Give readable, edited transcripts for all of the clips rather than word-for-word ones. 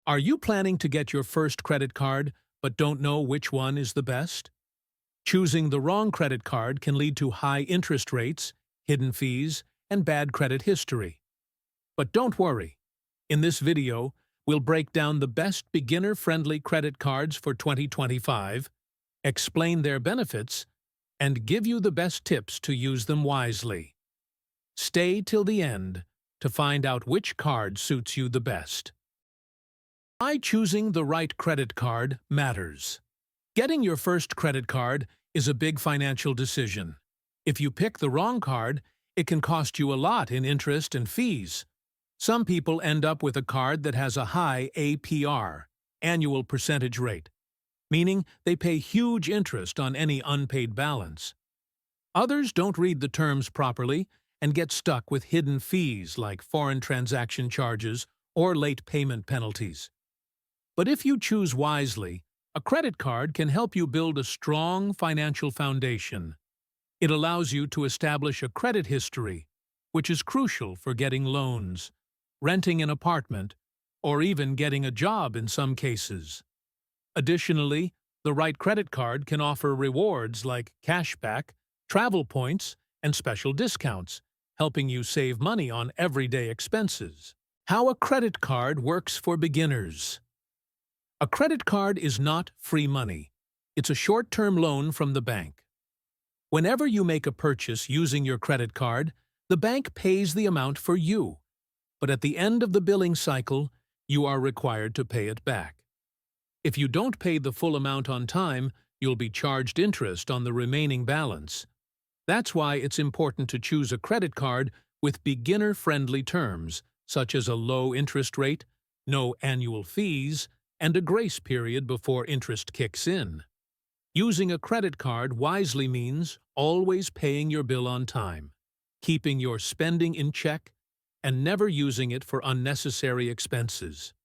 Are you planning to get your first credit card but don't know which one is the best? Choosing the wrong credit card can lead to high interest rates, hidden fees, and bad credit history. But don't worry. In this video, we'll break down the best beginner-friendly credit cards for 2025, explain their benefits, and give you the best tips to use them wisely. Stay till the end to find out which card suits you the best. Why choosing the right credit card matters. Getting your first credit card is a big financial decision. If you pick the wrong card, it can cost you a lot in interest and fees. Some people end up with a card that has a high APR, annual percentage rate, meaning they pay huge interest on any unpaid balance. Others don't read the terms properly and get stuck with hidden fees like foreign transaction charges or late payment penalties. But if you choose wisely, a credit card can help you build a strong financial foundation. It allows you to establish a credit history, which is crucial for getting loans, renting an apartment, or even getting a job in some cases. Additionally, the right credit card can offer rewards like cashback, travel points, and special discounts, helping you save money on everyday expenses. How a credit card works for beginners. A credit card is not free money. It's a short-term loan from the bank. Whenever you make a purchase using your credit card, the bank pays the amount for you. But at the end of the billing cycle, you are required to pay it back. If you don't pay the full amount on time, you'll be charged interest on the remaining balance. That's why it's important to choose a credit card with beginner-friendly terms, such as a low interest rate, no annual fees, and a grace period before interest kicks in. Using a credit card wisely means always paying your bill on time, keeping your spending in check, and never using it for unnecessary expenses.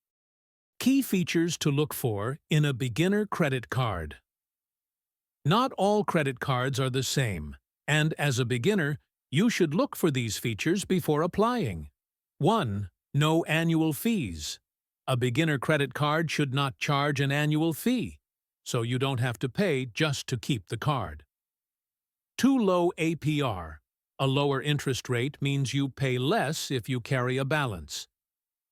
Key features to look for in a beginner credit card. Not all credit cards are the same, and as a beginner, you should look for these features before applying. 1. No annual fees. A beginner credit card should not charge an annual fee, so you don't have to pay just to keep the card. 2. Low APR. A lower interest rate means you pay less if you carry a balance.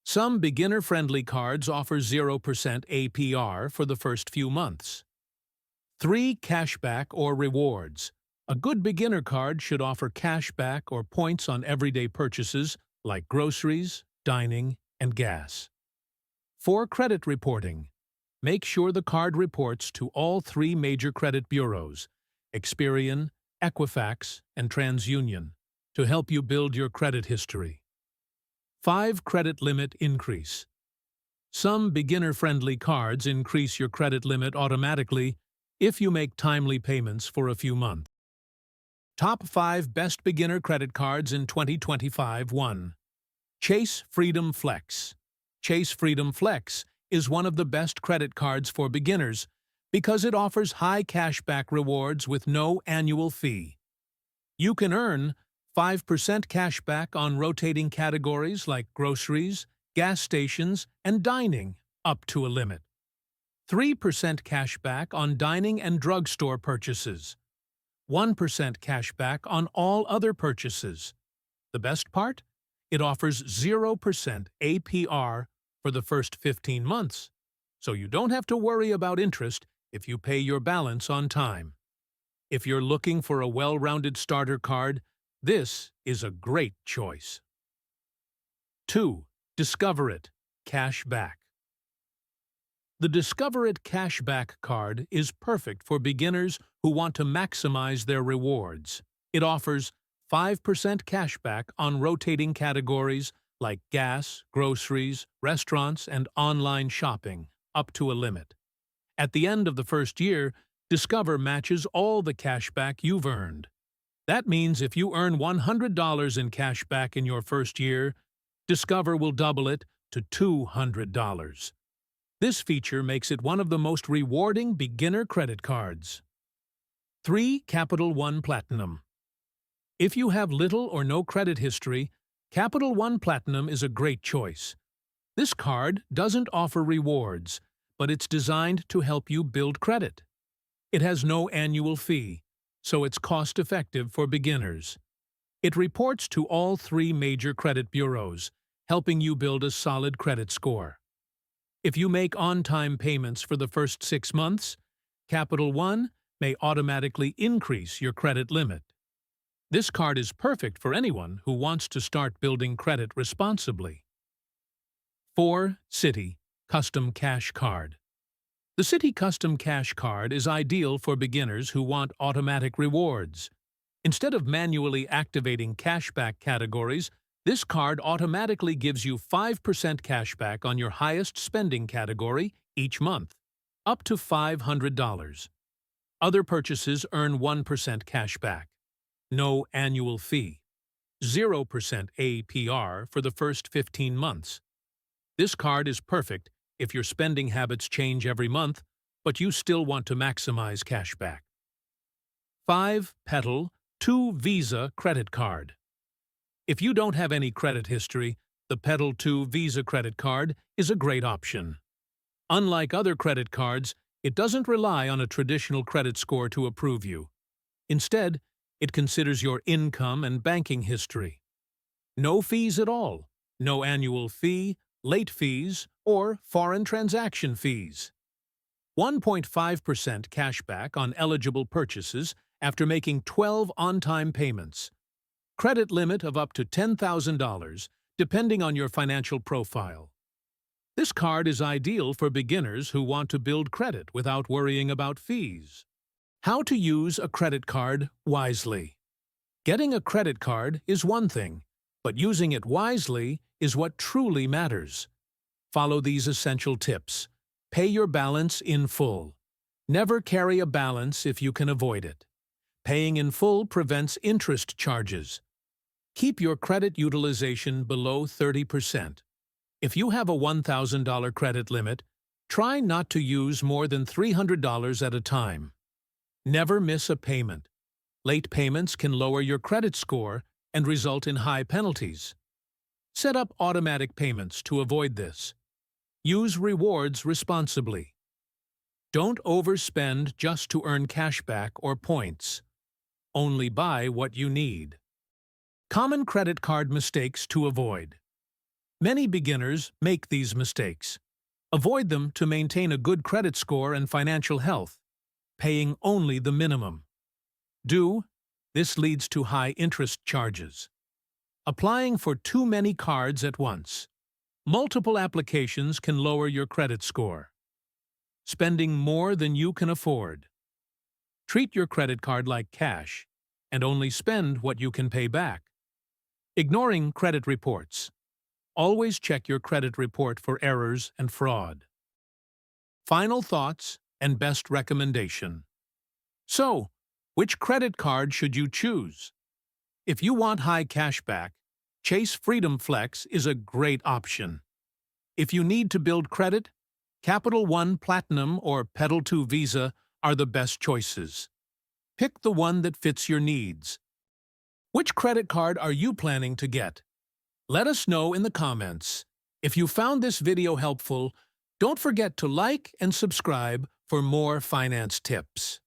Some beginner-friendly cards offer 0% APR for the first few months. 3. Cashback or rewards. A good beginner card should offer cashback or points on everyday purchases like groceries, dining, and gas. 4. Credit reporting. Make sure the card reports to all 3 major credit bureaus, Experian, Equifax, and TransUnion, to help you build your credit history. 5. Credit limit increase. Some beginner-friendly cards increase your credit limit automatically if you make timely payments for a few months. Top 5 best beginner credit cards in 2025. 1. Chase Freedom Flex. Chase Freedom Flex is one of the best credit cards for beginners because it offers high cashback rewards with no annual fee. You can earn 5% cashback on rotating categories like groceries, gas stations, and dining, up to a limit. 3% cashback on dining and drugstore purchases. 1% cashback on all other purchases. The best part? It offers 0% APR for the first 15 months, so you don't have to worry about interest if you pay your balance on time. If you're looking for a well-rounded starter card, this is a great choice. 2. Discover It Cashback. The Discover It Cashback card is perfect for beginners who want to maximize their rewards. It offers 5% cashback on rotating categories like gas, groceries, restaurants, and online shopping, up to a limit. At the end of the first year, Discover matches all the cashback you've earned. That means if you earn $100 in cashback in your first year, Discover will double it to $200. This feature makes it one of the most rewarding beginner credit cards. 3. Capital One Platinum. If you have little or no credit history, Capital One Platinum is a great choice. This card doesn't offer rewards, but it's designed to help you build credit. It has no annual fee, so it's cost-effective for beginners. It reports to all 3 major credit bureaus, helping you build a solid credit score. If you make on-time payments for the first 6 months, Capital One may automatically increase your credit limit. This card is perfect for anyone who wants to start building credit responsibly. 4. Citi Custom Cash Card. The Citi Custom Cash Card is ideal for beginners who want automatic rewards. Instead of manually activating cashback categories, this card automatically gives you 5% cashback on your highest spending category each month, up to $500. Other purchases earn 1% cashback. No annual fee. 0% APR for the first 15 months. This card is perfect if your spending habits change every month, but you still want to maximize cashback. 5. Petal 2 Visa Credit Card. If you don't have any credit history, the Petal 2 Visa Credit Card is a great option. Unlike other credit cards, it doesn't rely on a traditional credit score to approve you. Instead, it considers your income and banking history. No fees at all, no annual fee, late fees, or foreign transaction fees. 1.5% cashback on eligible purchases after making 12 on-time payments. Credit limit of up to $10,000, depending on your financial profile. This card is ideal for beginners who want to build credit without worrying about fees. How to use a credit card wisely. Getting a credit card is one thing, but using it wisely is what truly matters. Follow these essential tips. Pay your balance in full. Never carry a balance if you can avoid it. Paying in full prevents interest charges. Keep your credit utilization below 30%. If you have a $1,000 credit limit, try not to use more than $300 at a time. Never miss a payment. Late payments can lower your credit score and result in high penalties. Set up automatic payments to avoid this. Use rewards responsibly. Don't overspend just to earn cashback or points. Only buy what you need. Common credit card mistakes to avoid. Many beginners make these mistakes. Avoid them to maintain a good credit score and financial health, paying only the minimum. This leads to high interest charges. Applying for too many cards at once. Multiple applications can lower your credit score. Spending more than you can afford. Treat your credit card like cash and only spend what you can pay back. Ignoring credit reports. Always check your credit report for errors and fraud. Final thoughts and best recommendation. So, which credit card should you choose? If you want high cashback, Chase Freedom Flex is a great option. If you need to build credit, Capital One Platinum or Petal 2 Visa are the best choices. Pick the one that fits your needs. Which credit card are you planning to get? Let us know in the comments. If you found this video helpful, don't forget to like and subscribe for more finance tips.